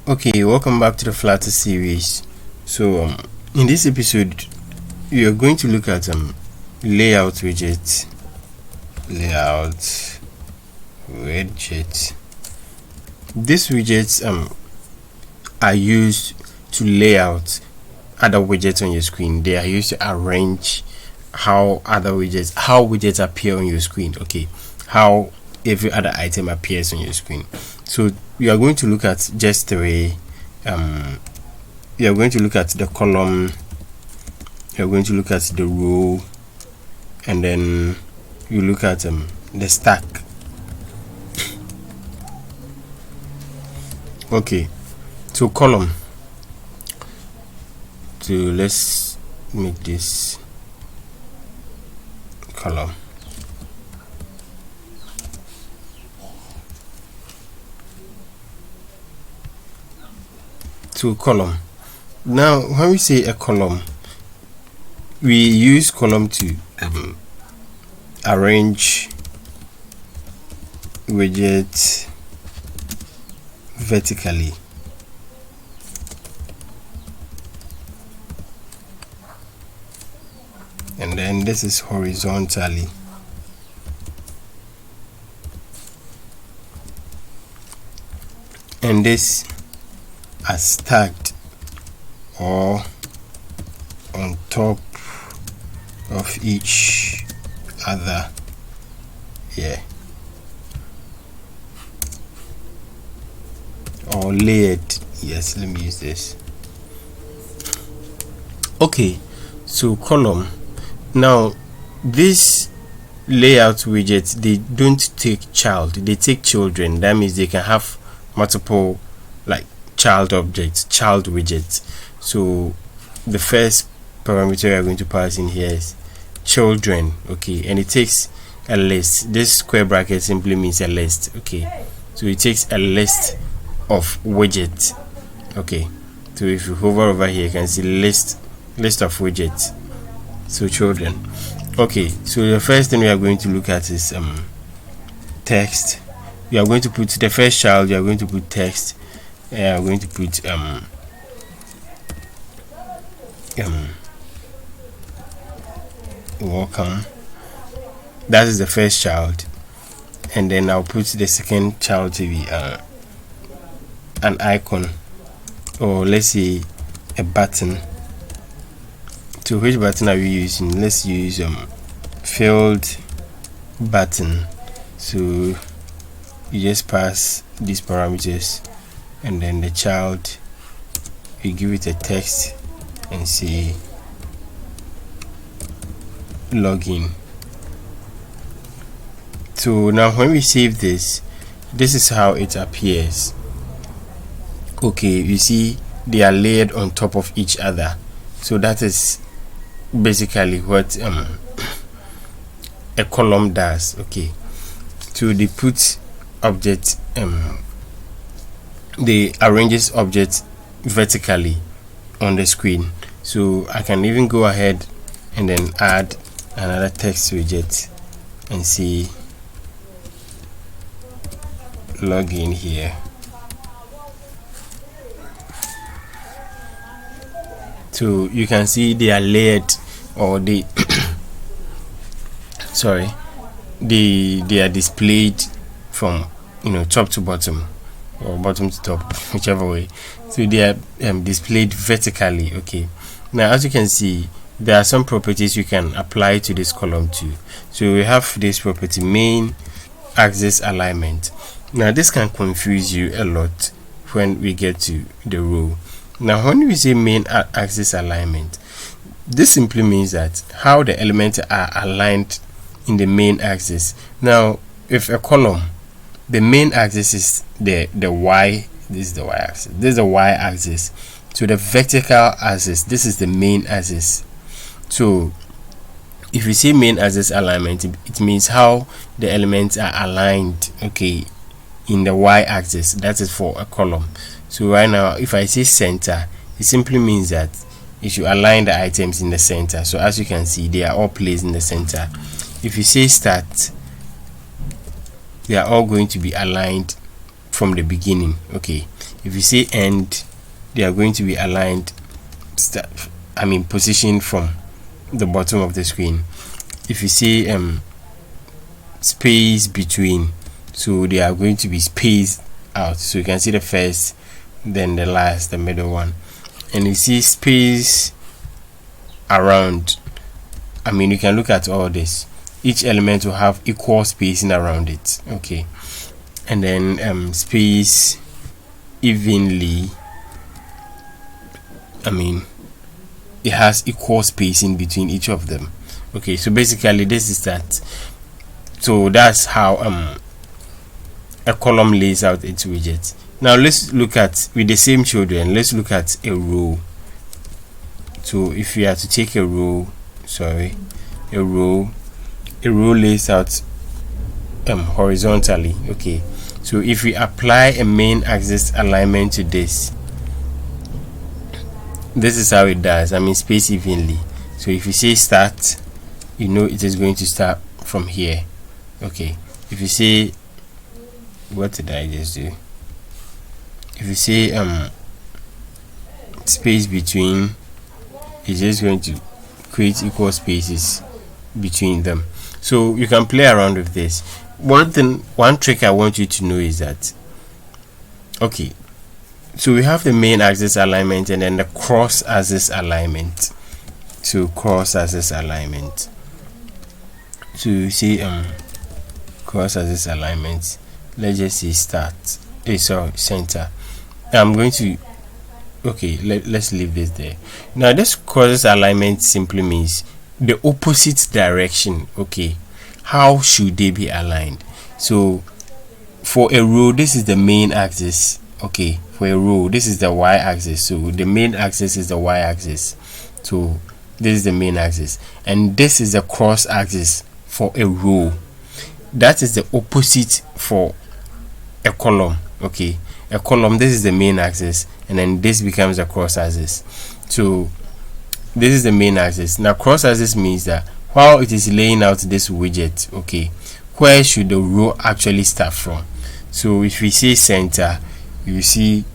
Okay, welcome back to the Flutter series. So in this episode we are going to look at layout widgets. These widgets are used to lay out other widgets on your screen. They are used to arrange how widgets appear on your screen. Okay, how every other item appears on your screen. So we are going to look at just the way we are going to look at the column, we are going to look at the row, and then you look at the stack. Okay, so column. So let's make this column. To column. Now when we say a column, we use column to arrange widgets vertically, and then this is horizontally. And this are stacked or on top of each other. Or layered. Yes, let me use this. Okay, so column. Now this layout widgets, they don't take child, they take children. That means they can have multiple like child objects, child widgets. So the first parameter we are going to pass in here is children. Okay, and it takes a list. This square bracket simply means a list. Okay, so it takes a list of widgets. Okay, so if you hover over here, you can see list of widgets. So children. Okay, so the first thing we are going to look at is text. We are going to put the first child, we are going to put text. I'm going to put welcome. That is the first child, and then I'll put the second child to be an icon, or let's say a button. So which button are we using? Let's use filled button. So you just pass these parameters, and then the child, you give it a text and say login. So now when we save this, this is how it appears. Okay, you see they are layered on top of each other. So that is basically what a column does. Okay, so they put object they arranges objects vertically on the screen. So I can even go ahead and then add another text widget and see login here. So you can see they are layered, or they sorry, they are displayed from top to bottom, or bottom to top, whichever way. So they are displayed vertically. Okay, now as you can see, there are some properties you can apply to this column too. So we have this property, main axis alignment. Now this can confuse you a lot when we get to the row. Now when we say main axis alignment, this simply means that how the elements are aligned in the main axis. Now if a column, the main axis is the y, this is the y axis, this is the y axis. So the vertical axis, this is the main axis. So if we say main axis alignment, it means how the elements are aligned, okay, in the y axis. That is for a column. So right now if I say center, it simply means that you should align the items in the center. So as you can see, they are all placed in the center. If you say start, they are all going to be aligned from the beginning. Okay, If you say end, they are going to be aligned, positioned from the bottom of the screen. If you say space between, so they are going to be spaced out, so you can see the first, then the last, the middle one. And you see space around, you can look at all this. Each element will have equal spacing around it, okay. And then space evenly, it has equal spacing between each of them, okay. So basically this is that. So that's how a column lays out its widget. Now let's look at, with the same children, let's look at a row. So if we are to take a row lays out horizontally, okay. So if we apply a main axis alignment to this is how it does. Space evenly. So if you say start, it is going to start from here, okay. If you say, what did I just do? If you say space between, it's just going to create equal spaces between them. So you can play around with this. One trick I want you to know is that, okay, so we have the main axis alignment and then the cross axis alignment. So cross axis alignment. So you see cross axis alignment. Let's just say start. Center. I'm going to, okay, let's leave this there. Now this cross axis alignment simply means the opposite direction, okay. How should they be aligned? So for a row, this is the main axis, okay. For a row, this is the y-axis. So the main axis is the y-axis. So this is the main axis, and this is the cross axis for a row. That is the opposite for a column, okay. A column, this is the main axis, and then this becomes the cross axis. So this is the main axis. Now cross axis means that while it is laying out this widget, okay, where should the row actually start from? So if we say center, you see,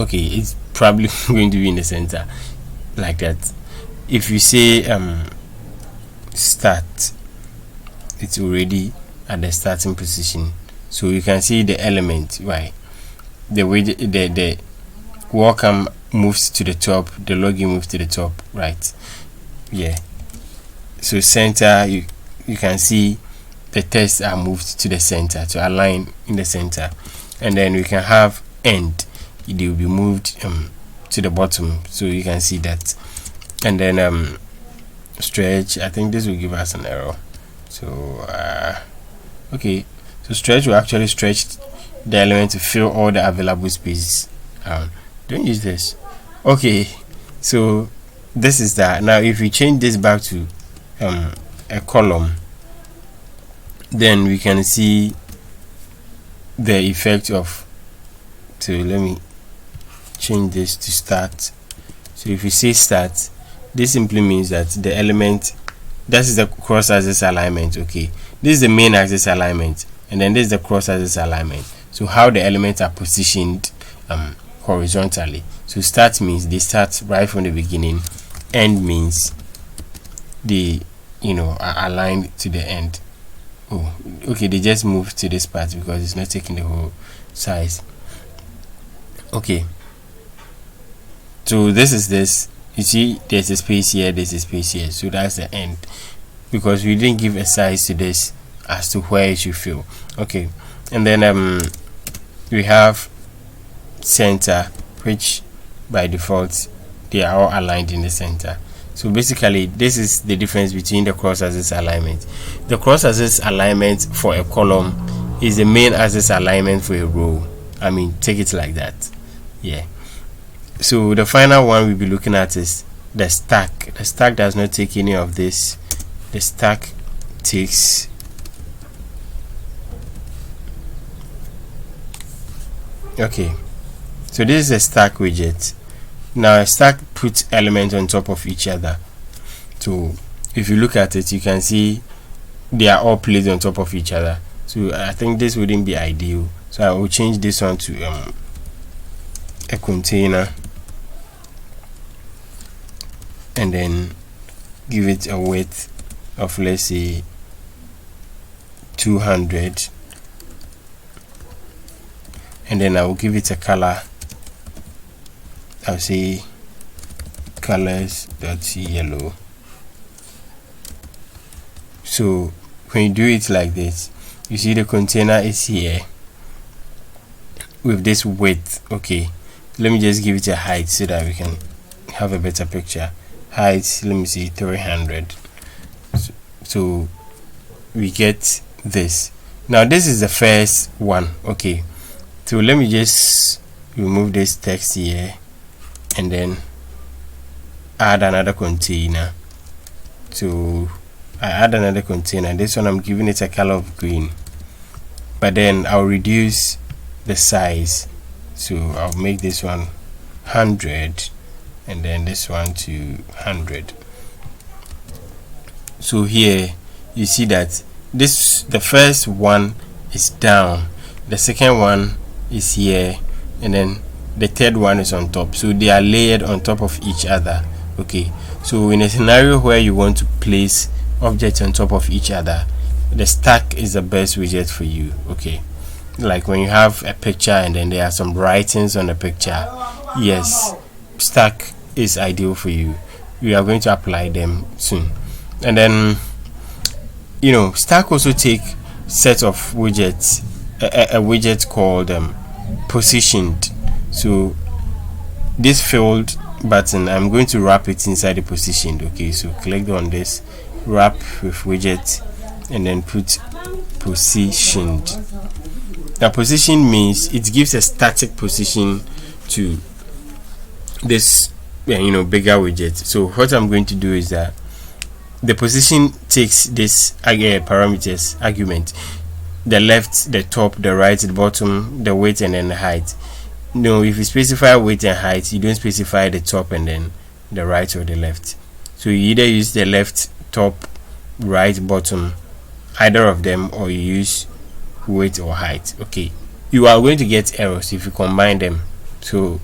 okay, it's probably going to be in the center like that. If you say start, it's already at the starting position. So you can see the element, right? The widget, the welcome moves to the top, the login moves to the top, right? Yeah. So center, you can see the tests are moved to the center to align in the center, and then we can have end, they will be moved to the bottom, so you can see that. And then stretch, I think this will give us an error. So okay, so stretch will actually stretch the element to fill all the available spaces. Don't use this. Okay, so this is that. Now if we change this back to a column, then we can see the effect of, so let me change this to start. So if we say start, this simply means that the element, that is the cross axis alignment, okay. This is the main axis alignment, and then this is the cross axis alignment. So how the elements are positioned horizontally. So start means they start right from the beginning, end means they are aligned to the end. Oh, okay, they just moved to this part because it's not taking the whole size. Okay, so this is this. You see, there's a space here, there's a space here, so that's the end, because we didn't give a size to this as to where it should fill. Okay, and then we have center, which by default they are all aligned in the center. So basically this is the difference between the cross axis alignment. The cross axis alignment for a column is the main axis alignment for a row. Take it like that. Yeah. So the final one we'll be looking at is the stack. The stack does not take any of this. The stack takes okay, so this is a stack widget. Now a stack puts elements on top of each other. So if you look at it, you can see they are all placed on top of each other. So I think this wouldn't be ideal, so I will change this one to a container and then give it a width of, let's say, 200, and then I will give it a color. I'll say colors.yellow. So when you do it like this, you see the container is here with this width. Okay, let me just give it a height so that we can have a better picture. Height, let me see, 300. So we get this. Now this is the first one. Okay, so let me just remove this text here and then add another container. So I add another container. This one I'm giving it a color of green, but then I'll reduce the size. So I'll make this one 100 and then this one to 100. So here you see that the first one is down, the second one is here, and then the third one is on top. So they are layered on top of each other. Okay, so in a scenario where you want to place objects on top of each other, the stack is the best widget for you. Okay, like when you have a picture and then there are some writings on the picture, yes, stack is ideal for you. We are going to apply them soon. And then, you know, stack also take set of widgets, a widget called positioned. So this filled button, I'm going to wrap it inside the positioned. Okay, so click on this, wrap with widget, and then put positioned. Now position means it gives a static position to this bigger widget. So what I'm going to do is that the position takes this parameters argument: the left, the top, the right, the bottom, the width, and then the height. No, if you specify width and height, you don't specify the top and then the right or the left. So you either use the left, top, right, bottom, either of them, or you use width or height. Okay, you are going to get errors if you combine them. So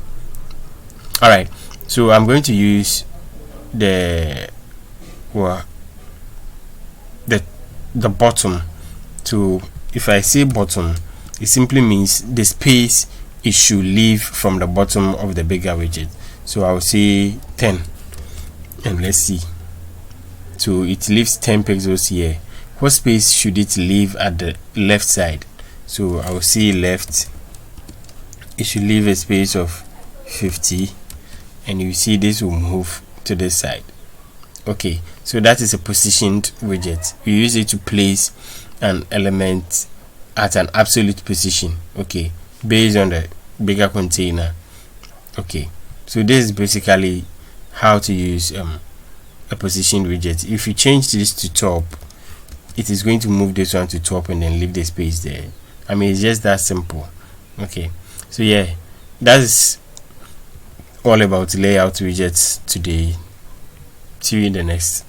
alright, so I'm going to use the bottom. So if I say bottom, it simply means the space it should leave from the bottom of the bigger widget. So I'll say 10, and let's see. So it leaves 10 pixels here. What space should it leave at the left side? So I'll say left, it should leave a space of 50, and you see this will move to this side. Okay, so that is a positioned widget. We use it to place an element at an absolute position, okay, based on the bigger container. Okay, so this is basically how to use a positioned widget. If you change this to top, it is going to move this one to top and then leave the space there. I mean, it's just that simple. Okay, so yeah, that's all about layout widgets today. See you in the next.